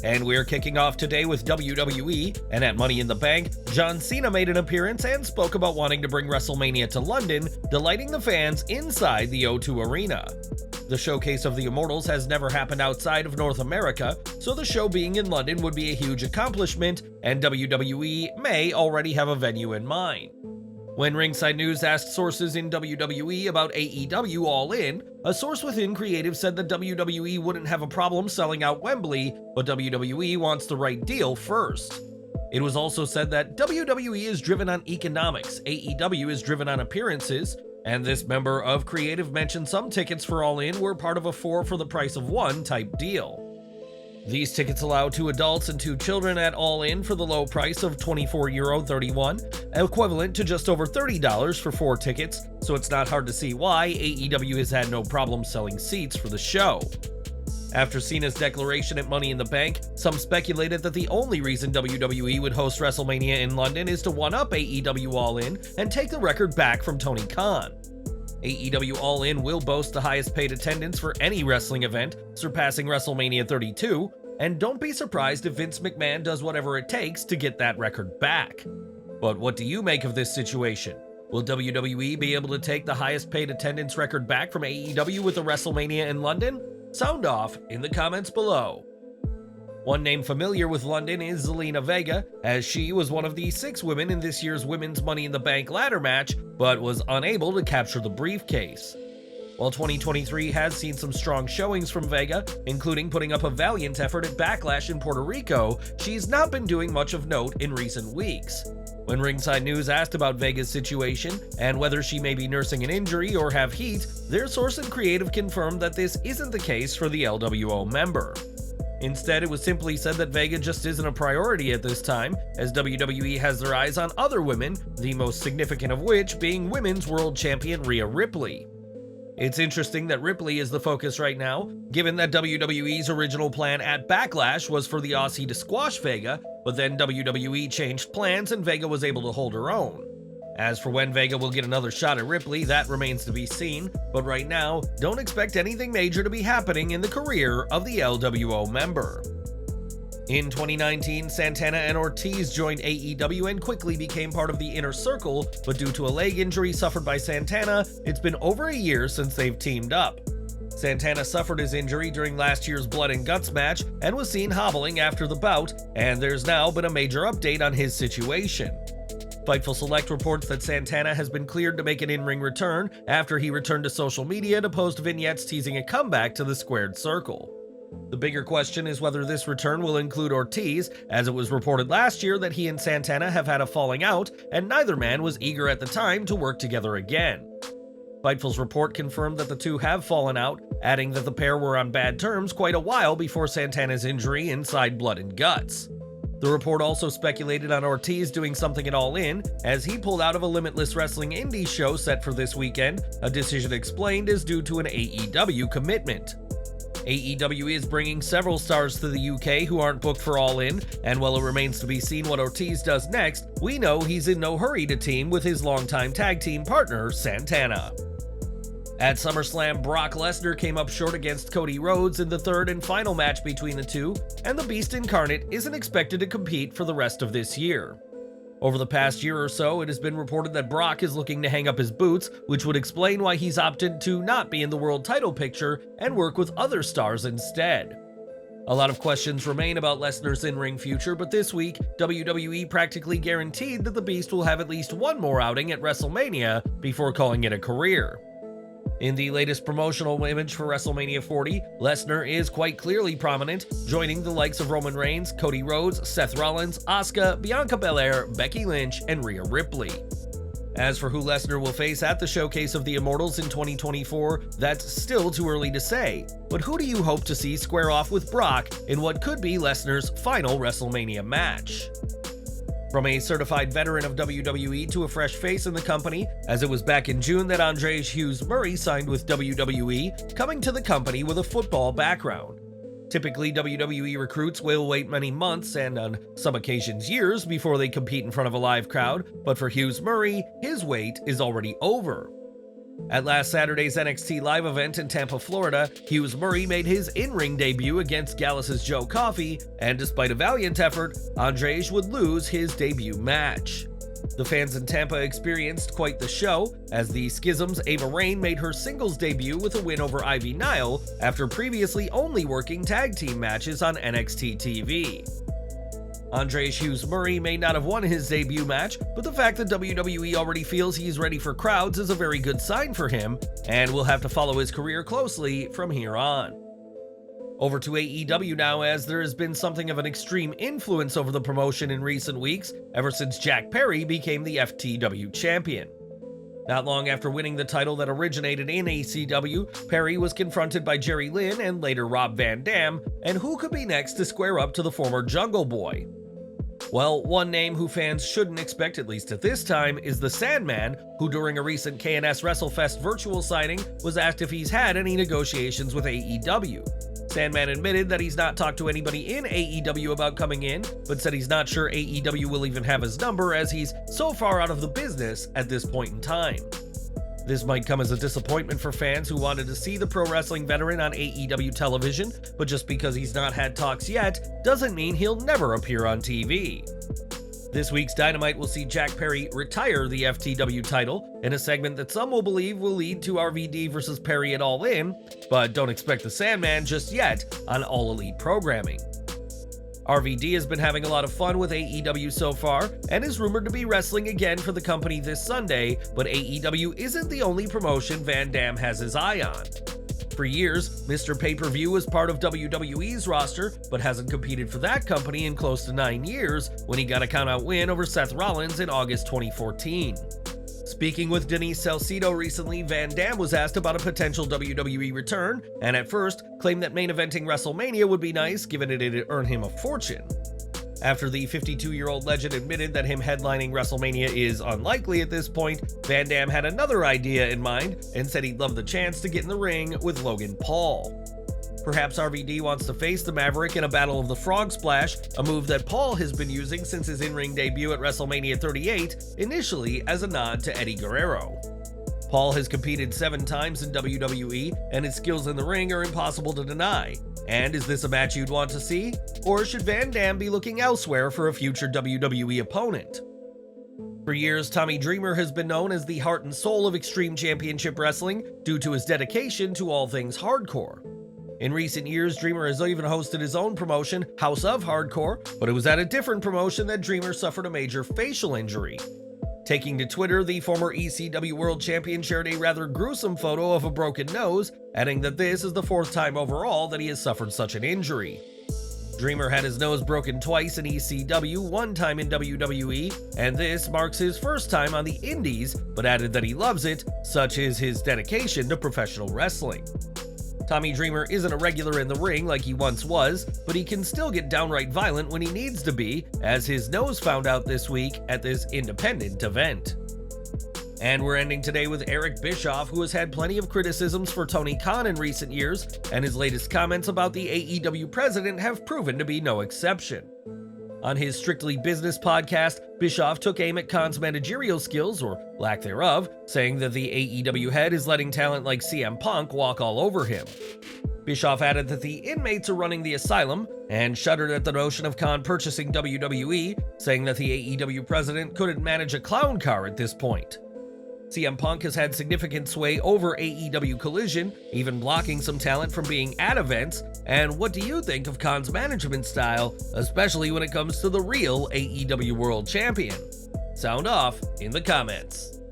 And we're kicking off today with WWE, and at Money in the Bank, John Cena made an appearance and spoke about wanting to bring WrestleMania to London, delighting the fans inside the O2 Arena. The Showcase of the Immortals has never happened outside of North America, so the show being in London would be a huge accomplishment, and WWE may already have a venue in mind. When Ringside News asked sources in WWE about AEW All In, a source within Creative said that WWE wouldn't have a problem selling out Wembley, but WWE wants the right deal first. It was also said that WWE is driven on economics, AEW is driven on appearances, and this member of Creative mentioned some tickets for All In were part of a 4 for the price of 1 type deal. These tickets allow 2 adults and 2 children at All In for the low price of €24.31, equivalent to just over $30 for 4 tickets, so it's not hard to see why AEW has had no problem selling seats for the show. After Cena's declaration at Money in the Bank, some speculated that the only reason WWE would host WrestleMania in London is to one-up AEW All In and take the record back from Tony Khan. AEW All In will boast the highest paid attendance for any wrestling event, surpassing WrestleMania 32, and don't be surprised if Vince McMahon does whatever it takes to get that record back. But what do you make of this situation? Will WWE be able to take the highest paid attendance record back from AEW with a WrestleMania in London? Sound off in the comments below. One name familiar with London is Zelina Vega, as she was one of the 6 women in this year's Women's Money in the Bank ladder match, but was unable to capture the briefcase. While 2023 has seen some strong showings from Vega, including putting up a valiant effort at Backlash in Puerto Rico, she's not been doing much of note in recent weeks. When Ringside News asked about Vega's situation and whether she may be nursing an injury or have heat, their source in Creative confirmed that this isn't the case for the LWO member. Instead, it was simply said that Vega just isn't a priority at this time, as WWE has their eyes on other women, the most significant of which being Women's World Champion Rhea Ripley. It's interesting that Ripley is the focus right now, given that WWE's original plan at Backlash was for the Aussie to squash Vega, but then WWE changed plans and Vega was able to hold her own. As for when Vega will get another shot at Ripley, that remains to be seen, but right now, don't expect anything major to be happening in the career of the LWO member. In 2019, Santana and Ortiz joined AEW and quickly became part of the Inner Circle, but due to a leg injury suffered by Santana, it's been over a year since they've teamed up. Santana suffered his injury during last year's Blood and Guts match and was seen hobbling after the bout, and there's now been a major update on his situation. Fightful Select reports that Santana has been cleared to make an in-ring return after he returned to social media to post vignettes teasing a comeback to the Squared Circle. The bigger question is whether this return will include Ortiz, as it was reported last year that he and Santana have had a falling out, and neither man was eager at the time to work together again. Fightful's report confirmed that the two have fallen out, adding that the pair were on bad terms quite a while before Santana's injury inside Blood and Guts. The report also speculated on Ortiz doing something at All In, as he pulled out of a Limitless Wrestling Indie show set for this weekend, a decision explained is due to an AEW commitment. AEW is bringing several stars to the UK who aren't booked for All In, and while it remains to be seen what Ortiz does next, we know he's in no hurry to team with his longtime tag team partner, Santana. At SummerSlam, Brock Lesnar came up short against Cody Rhodes in the third and final match between the two, and the Beast Incarnate isn't expected to compete for the rest of this year. Over the past year or so, it has been reported that Brock is looking to hang up his boots, which would explain why he's opted to not be in the world title picture and work with other stars instead. A lot of questions remain about Lesnar's in-ring future, but this week, WWE practically guaranteed that the Beast will have at least one more outing at WrestleMania before calling it a career. In the latest promotional image for WrestleMania 40, Lesnar is quite clearly prominent, joining the likes of Roman Reigns, Cody Rhodes, Seth Rollins, Asuka, Bianca Belair, Becky Lynch, and Rhea Ripley. As for who Lesnar will face at the Showcase of the Immortals in 2024, that's still too early to say, but who do you hope to see square off with Brock in what could be Lesnar's final WrestleMania match? From a certified veteran of WWE to a fresh face in the company, as it was back in June that Andrzej Hughes-Murray signed with WWE, coming to the company with a football background. Typically, WWE recruits will wait many months and, on some occasions, years before they compete in front of a live crowd, but for Hughes-Murray, his wait is already over. At last Saturday's NXT Live event in Tampa, Florida, Hughes-Murray made his in-ring debut against Gallus' Joe Coffey, and despite a valiant effort, Andrzej would lose his debut match. The fans in Tampa experienced quite the show, as the Schism's Ava Raine made her singles debut with a win over Ivy Nile after previously only working tag team matches on NXT TV. Andrzej Hughes-Murray may not have won his debut match, but the fact that WWE already feels he's ready for crowds is a very good sign for him, and we'll have to follow his career closely from here on. Over to AEW now, as there has been something of an extreme influence over the promotion in recent weeks, ever since Jack Perry became the FTW champion. Not long after winning the title that originated in ACW, Perry was confronted by Jerry Lynn and later Rob Van Dam, and who could be next to square up to the former Jungle Boy? Well, one name who fans shouldn't expect, at least at this time, is the Sandman, who during a recent KNS WrestleFest virtual signing was asked if he's had any negotiations with AEW. Sandman admitted that he's not talked to anybody in AEW about coming in, but said he's not sure AEW will even have his number as he's so far out of the business at this point in time. This might come as a disappointment for fans who wanted to see the pro wrestling veteran on AEW television, but just because he's not had talks yet doesn't mean he'll never appear on TV. This week's Dynamite will see Jack Perry retire the FTW title in a segment that some will believe will lead to RVD versus Perry at All In, but don't expect the Sandman just yet on All Elite programming. RVD has been having a lot of fun with AEW so far, and is rumored to be wrestling again for the company this Sunday, but AEW isn't the only promotion Van Dam has his eye on. For years, Mr. Pay-Per-View was part of WWE's roster, but hasn't competed for that company in close to 9 years, when he got a count-out win over Seth Rollins in August 2014. Speaking with Denise Salcedo recently, Van Dam was asked about a potential WWE return, and at first claimed that main eventing WrestleMania would be nice given it'd earn him a fortune. After the 52-year-old legend admitted that him headlining WrestleMania is unlikely at this point, Van Dam had another idea in mind and said he'd love the chance to get in the ring with Logan Paul. Perhaps RVD wants to face the Maverick in a Battle of the Frog Splash, a move that Paul has been using since his in-ring debut at WrestleMania 38, initially as a nod to Eddie Guerrero. Paul has competed 7 times in WWE, and his skills in the ring are impossible to deny. And is this a match you'd want to see? Or should Van Dam be looking elsewhere for a future WWE opponent? For years, Tommy Dreamer has been known as the heart and soul of Extreme Championship Wrestling due to his dedication to all things hardcore. In recent years, Dreamer has even hosted his own promotion, House of Hardcore, but it was at a different promotion that Dreamer suffered a major facial injury. Taking to Twitter, the former ECW World Champion shared a rather gruesome photo of a broken nose, adding that this is the 4th time overall that he has suffered such an injury. Dreamer had his nose broken twice in ECW, 1 time in WWE, and this marks his 1st time on the Indies, but added that he loves it, such is his dedication to professional wrestling. Tommy Dreamer isn't a regular in the ring like he once was, but he can still get downright violent when he needs to be, as his nose found out this week at this independent event. And we're ending today with Eric Bischoff, who has had plenty of criticisms for Tony Khan in recent years, and his latest comments about the AEW president have proven to be no exception. On his Strictly Business podcast, Bischoff took aim at Khan's managerial skills, or lack thereof, saying that the AEW head is letting talent like CM Punk walk all over him. Bischoff added that the inmates are running the asylum, and shuddered at the notion of Khan purchasing WWE, saying that the AEW president couldn't manage a clown car at this point. CM Punk has had significant sway over AEW Collision, even blocking some talent from being at events. And what do you think of Khan's management style, especially when it comes to the real AEW World Champion? Sound off in the comments.